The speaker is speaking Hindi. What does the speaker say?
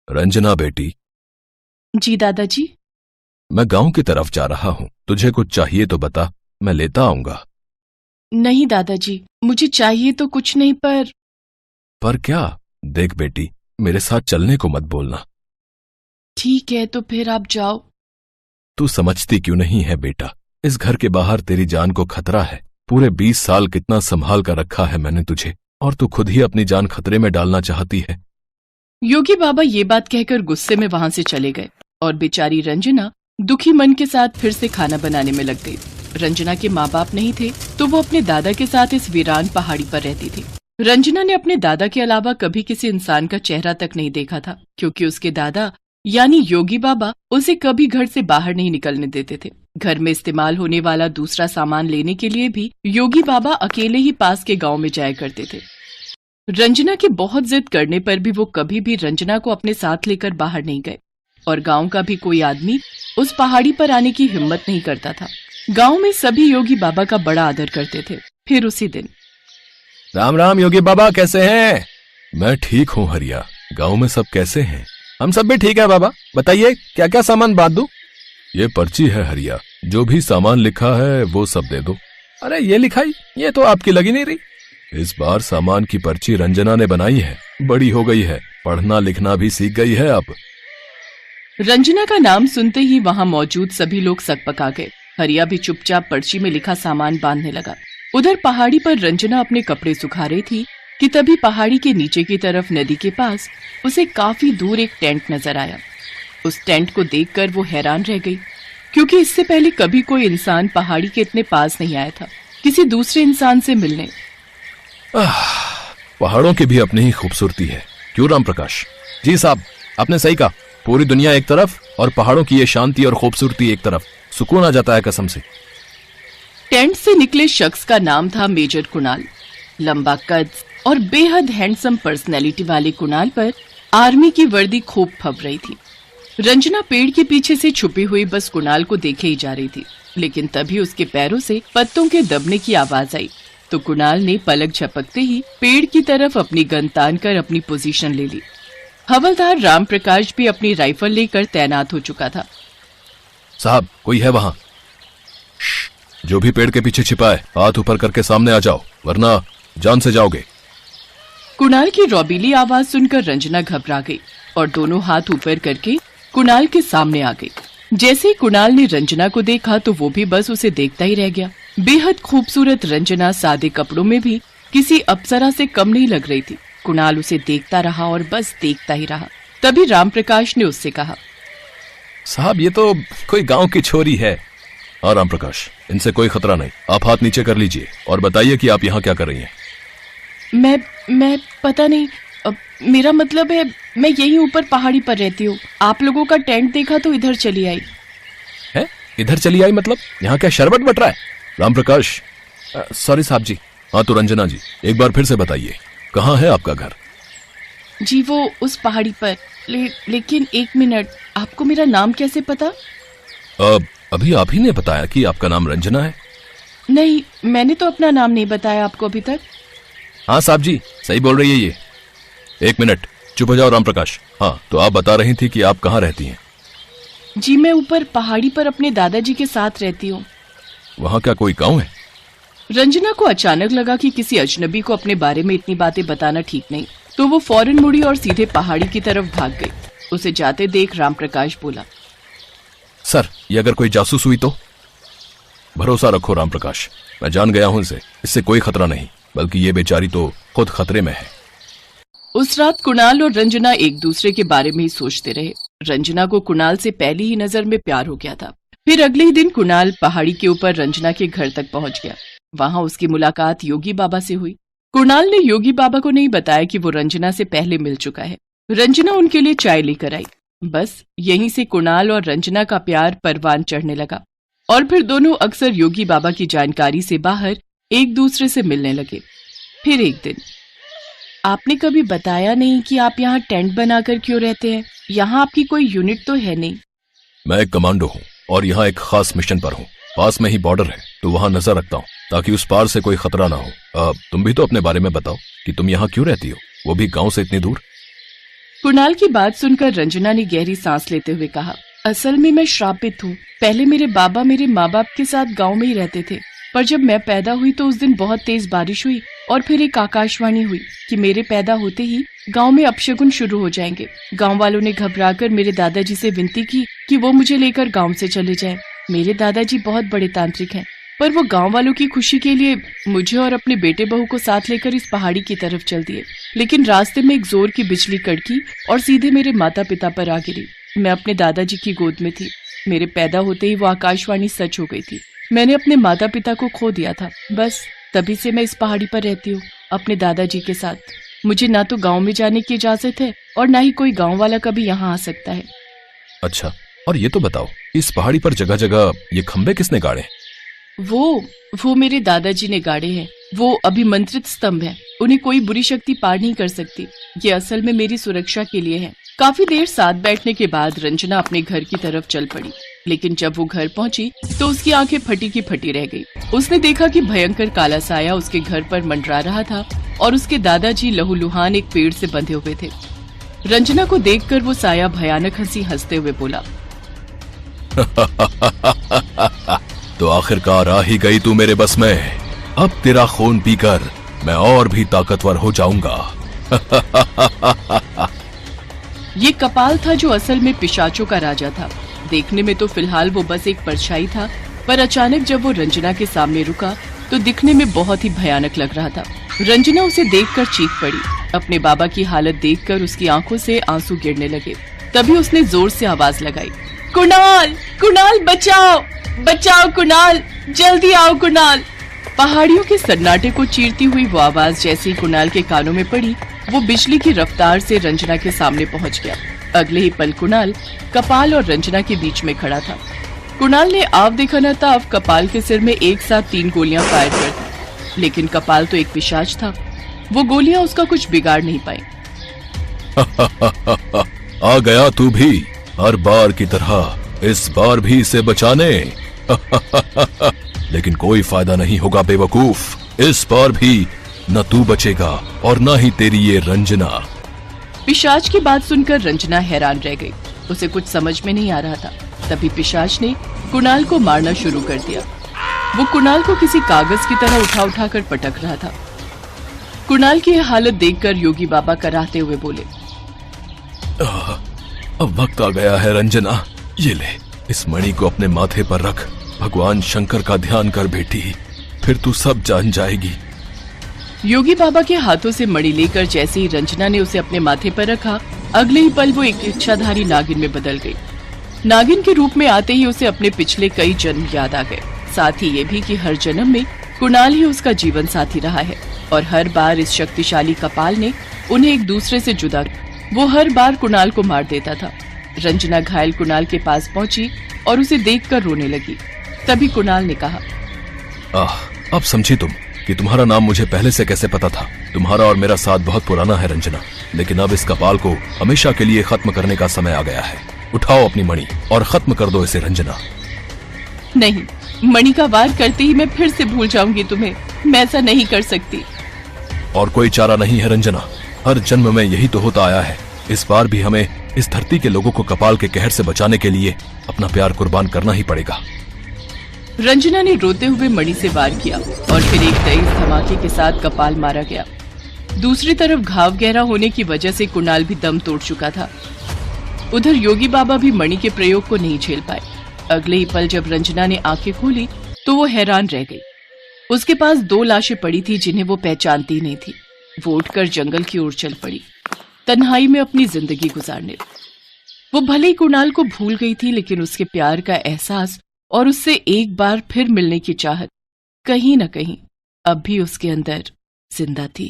रंजना बेटी, जी दादाजी। मैं गांव की तरफ जा रहा हूँ। तुझे कुछ चाहिए तो बता, मैं लेता आऊंगा। नहीं दादाजी, मुझे चाहिए तो कुछ नहीं, पर क्या? देख बेटी, मेरे साथ चलने को मत बोलना। ठीक है तो फिर आप जाओ। तू समझती क्यों नहीं है बेटा, इस घर के बाहर तेरी जान को खतरा है। पूरे 20 साल कितना संभाल कर रखा है मैंने तुझे, और तू खुद ही अपनी जान खतरे में डालना चाहती है। योगी बाबा ये बात कहकर गुस्से में वहां से चले गए और बेचारी रंजना दुखी मन के साथ फिर से खाना बनाने में लग गई। रंजना के माँ बाप नहीं थे तो वो अपने दादा के साथ इस वीरान पहाड़ी पर रहती थी। रंजना ने अपने दादा के अलावा कभी किसी इंसान का चेहरा तक नहीं देखा था, क्योंकि उसके दादा यानी योगी बाबा उसे कभी घर से बाहर नहीं निकलने देते थे। घर में इस्तेमाल होने वाला दूसरा सामान लेने के लिए भी योगी बाबा अकेले ही पास के गांव में जाया करते थे। रंजना की बहुत जिद करने पर भी वो कभी भी रंजना को अपने साथ लेकर बाहर नहीं गए, और गांव का भी कोई आदमी उस पहाड़ी पर आने की हिम्मत नहीं करता था। गांव में सभी योगी बाबा का बड़ा आदर करते थे। फिर उसी दिन, राम राम योगी बाबा, कैसे हैं? मैं ठीक हूँ हरिया। गांव में सब कैसे हैं? हम सब भी ठीक है बाबा। बताइए क्या क्या सामान बांध दूं? ये पर्ची है हरिया, जो भी सामान लिखा है वो सब दे दो। अरे ये लिखाई, ये तो आपकी लगी नहीं रही। इस बार सामान की पर्ची रंजना ने बनाई है, बड़ी हो गई है, पढ़ना लिखना भी सीख गई है अब। रंजना का नाम सुनते ही वहां मौजूद सभी लोग सकपका गए। हरिया भी चुपचाप पर्ची में लिखा सामान बांधने लगा। उधर पहाड़ी पर रंजना अपने कपड़े सुखा रही थी कि तभी पहाड़ी के नीचे की तरफ नदी के पास उसे काफी दूर एक टेंट नजर आया। उस टेंट को देखकर वो हैरान रह गई, क्योंकि इससे पहले कभी कोई इंसान पहाड़ी के इतने पास नहीं आया था किसी दूसरे इंसान से मिलने। पहाड़ों की भी अपनी ही खूबसूरती है, क्यों राम प्रकाश? जी साहब, आपने सही कहा। पूरी दुनिया एक तरफ और पहाड़ों की ये शांति और खूबसूरती एक तरफ, सुकून आ जाता है कसम से। टेंट से निकले शख्स का नाम था मेजर कुणाल। लंबा कद और बेहद हैंडसम पर्सनैलिटी वाले कुणाल पर आर्मी की वर्दी खूब फब रही थी। रंजना पेड़ के पीछे से छुपी हुई बस कुणाल को देखे ही जा रही थी, लेकिन तभी उसके पैरों से पत्तों के दबने की आवाज आई तो कुणाल ने पलक झपकते ही पेड़ की तरफ अपनी गन तान कर अपनी पोजीशन ले ली। हवलदार राम प्रकाश भी अपनी राइफल लेकर तैनात हो चुका था। साहब, कोई है वहां? जो भी पेड़ के पीछे छिपा है, हाथ ऊपर करके सामने आ जाओ, वरना जान से जाओगे। कुणाल की रौबीली आवाज सुनकर रंजना घबरा गई और दोनों हाथ ऊपर करके कुणाल के सामने आ गई। जैसे ही कुणाल ने रंजना को देखा तो वो भी बस उसे देखता ही रह गया। बेहद खूबसूरत रंजना सादे कपड़ों में भी किसी अप्सरा से कम नहीं लग रही थी। कुणाल उसे देखता रहा और बस देखता ही रहा। तभी राम प्रकाश ने उससे कहा, साहब ये तो कोई गांव की छोरी है। हाँ राम प्रकाश, इनसे कोई खतरा नहीं। आप हाथ नीचे कर लीजिए और बताइए कि आप यहाँ क्या कर रही हैं। मैं पता नहीं, मेरा मतलब है मैं यहीं ऊपर पहाड़ी पर रहती हूँ। आप लोगों का टेंट देखा तो इधर चली आई। है? इधर चली आई मतलब? यहाँ क्या शरबत बट रहा है? राम प्रकाश, सॉरी साहब जी। हाँ तो रंजना जी, एक बार फिर से बताइए, कहाँ है आपका घर? जी वो उस पहाड़ी पर। लेकिन एक मिनट, आपको मेरा नाम कैसे पता? अभी आप ही ने बताया कि आपका नाम रंजना है। नहीं, मैंने तो अपना नाम नहीं बताया आपको अभी तक। हाँ साहब जी, सही बोल रही है ये। एक मिनट, चुप हो जाओ राम प्रकाश। हाँ, तो आप बता रही थी कि आप कहाँ रहती हैं? जी मैं ऊपर पहाड़ी पर अपने दादाजी के साथ रहती हूँ। वहाँ क्या कोई गांव है? रंजना को अचानक लगा कि किसी अजनबी को अपने बारे में इतनी बातें बताना ठीक नहीं, तो वो फौरन मुड़ी और सीधे पहाड़ी की तरफ भाग गई। उसे जाते देख राम प्रकाश बोला, सर ये अगर कोई जासूस हुई तो? भरोसा रखो राम प्रकाश, मैं जान गया हूँ इसे। इससे कोई खतरा नहीं, बल्कि ये बेचारी तो खुद खतरे में है। उस रात कुणाल और रंजना एक दूसरे के बारे में ही सोचते रहे। रंजना को कुणाल से पहली ही नजर में प्यार हो गया था। फिर अगले ही दिन कुणाल पहाड़ी के ऊपर रंजना के घर तक पहुंच गया। वहां उसकी मुलाकात योगी बाबा से हुई। कुणाल ने योगी बाबा को नहीं बताया कि वो रंजना से पहले मिल चुका है। रंजना उनके लिए चाय लेकर आई। बस यहीं से कुणाल और रंजना का प्यार परवान चढ़ने लगा और फिर दोनों अक्सर योगी बाबा की जानकारी से बाहर एक दूसरे से मिलने लगे। फिर एक दिन, आपने कभी बताया नहीं कि आप यहाँ टेंट बनाकर क्यों रहते हैं? यहाँ आपकी कोई यूनिट तो है नहीं। मैं एक कमांडो हूँ और यहाँ एक खास मिशन पर हूँ। पास में ही बॉर्डर है, तो वहाँ नजर रखता हूँ ताकि उस पार से कोई खतरा ना हो। तुम भी तो अपने बारे में बताओ कि तुम यहाँ क्यों रहती हो, वो भी गांव से इतनी दूर। कुणाल की बात सुनकर रंजना ने गहरी सांस लेते हुए कहा, असल में मैं श्रापित हूँ। पहले मेरे बाबा मेरे माँ बाप के साथ गांव में ही रहते थे, पर जब मैं पैदा हुई तो उस दिन बहुत तेज बारिश हुई और फिर एक आकाशवाणी हुई कि मेरे पैदा होते ही गांव में अपशगुन शुरू हो जाएंगे। गांव वालों ने घबराकर मेरे दादाजी से विनती की कि वो मुझे लेकर गांव से चले जाएं। मेरे दादाजी बहुत बड़े तांत्रिक हैं, पर वो गांव वालों की खुशी के लिए मुझे और अपने बेटे बहू को साथ लेकर इस पहाड़ी की तरफ चल दिए। लेकिन रास्ते में एक जोर की बिजली कड़की और सीधे मेरे माता पिता पर आ गिरी। मैं अपने दादाजी की गोद में थी। मेरे पैदा होते ही वो आकाशवाणी सच हो गई थी। मैंने अपने माता पिता को खो दिया था। बस तभी से मैं इस पहाड़ी पर रहती हूँ अपने दादाजी के साथ। मुझे ना तो गांव में जाने की इजाजत है और ना ही कोई गांव वाला कभी यहाँ आ सकता है। अच्छा, और ये तो बताओ, इस पहाड़ी पर जगह जगह ये खंबे किसने गाड़े? वो मेरे दादाजी ने गाड़े हैं। वो अभिमंत्रित स्तंभ हैं। उन्हें कोई बुरी शक्ति पार नहीं कर सकती। ये असल में मेरी सुरक्षा के लिए है। काफी देर साथ बैठने के बाद रंजना अपने घर की तरफ चल पड़ी, लेकिन जब वो घर पहुंची तो उसकी आंखें फटी की फटी रह गई। उसने देखा कि भयंकर काला साया उसके घर पर मंडरा रहा था और उसके दादाजी लहूलुहान एक पेड़ से बंधे हुए थे। रंजना को देखकर वो साया भयानक हंसी हंसते हुए बोला, तो आखिरकार आ ही गई तू मेरे बस में। अब तेरा खून पीकर मैं और भी ताकतवर हो जाऊंगा। ये कपाल था जो असल में पिशाचों का राजा था। देखने में तो फिलहाल वो बस एक परछाई था, पर अचानक जब वो रंजना के सामने रुका तो दिखने में बहुत ही भयानक लग रहा था। रंजना उसे देखकर चीख पड़ी। अपने बाबा की हालत देखकर उसकी आंखों से आंसू गिरने लगे। तभी उसने जोर से आवाज लगाई, कुणाल, कुणाल बचाओ, बचाओ कुणाल, जल्दी आओ कुणाल। पहाड़ियों के सन्नाटे को चीरती हुई वो आवाज जैसे ही कुणाल के कानों में पड़ी, वो बिजली की रफ्तार से रंजना के सामने पहुंच गया। अगले ही पल कुणाल कपाल और रंजना के बीच में खड़ा था। कुणाल ने आव देखा न ताव कपाल के सिर में एक साथ 3 गोलियां फायर कर दी, लेकिन कपाल तो एक पिशाच था। वो गोलियां उसका कुछ बिगाड़ नहीं पाई। आ गया तू भी, हर बार की तरह इस बार भी इसे बचाने। लेकिन कोई फायदा नहीं होगा बेवकूफ। इस बार भी न तू बचेगा और न ही तेरी ये रंजना। पिशाच की बात सुनकर रंजना हैरान रह गई। उसे कुछ समझ में नहीं आ रहा था। तभी पिशाच ने कुणाल को मारना शुरू कर दिया। वो कुणाल को किसी कागज की तरह उठा उठा कर पटक रहा था। कुणाल की हालत देखकर योगी बाबा कराहते हुए बोले, अब वक्त आ गया है रंजना, ये ले, इस मणि को अपने माथे पर रख। भगवान शंकर का ध्यान कर बेटी, फिर तू सब जान जाएगी। योगी बाबा के हाथों से मणि लेकर जैसे ही रंजना ने उसे अपने माथे पर रखा, अगले ही पल वो एक इच्छाधारी नागिन में बदल गई। नागिन के रूप में आते ही उसे अपने पिछले कई जन्म याद आ गए। साथ ही ये भी कि हर जन्म में कुणाल ही उसका जीवन साथी रहा है और हर बार इस शक्तिशाली कपाल ने उन्हें एक दूसरे से जुदा। वो हर बार कुणाल को मार देता था। रंजना घायल कुणाल के पास पहुंची और उसे देखकर रोने लगी। तभी कुणाल ने कहा, अब समझी तुम कि तुम्हारा नाम मुझे पहले से कैसे पता था। तुम्हारा और मेरा साथ बहुत पुराना है रंजना, लेकिन अब इस कपाल को हमेशा के लिए खत्म करने का समय आ गया है। उठाओ अपनी मणि और खत्म कर दो इसे रंजना। नहीं, मणि का वार करते ही मैं फिर से भूल जाऊंगी तुम्हें। मैं ऐसा नहीं कर सकती। और कोई चारा नहीं है रंजना, हर जन्म में यही तो होता आया है। इस बार भी हमें इस धरती के लोगों को कपाल के कहर से बचाने के लिए अपना प्यार कुर्बान करना ही पड़ेगा। रंजना ने रोते हुए मणि से वार किया और फिर एक तेज धमाके के साथ कपाल मारा गया। दूसरी तरफ घाव गहरा होने की वजह से कुणाल भी दम तोड़ चुका था। उधर योगी बाबा भी मणि के प्रयोग को नहीं झेल पाए। अगले ही पल जब रंजना ने आंखें खोली तो वो हैरान रह गई। उसके पास 2 लाशें पड़ी थी जिन्हें वो पहचानती नहीं थी। वो उठकर जंगल की ओर चल पड़ी, तन्हाई में अपनी जिंदगी गुजारने। वो भले ही कुणाल को भूल गई थी, लेकिन उसके प्यार का एहसास और उससे एक बार फिर मिलने की चाहत कहीं न कहीं अब भी उसके अंदर जिंदा थी।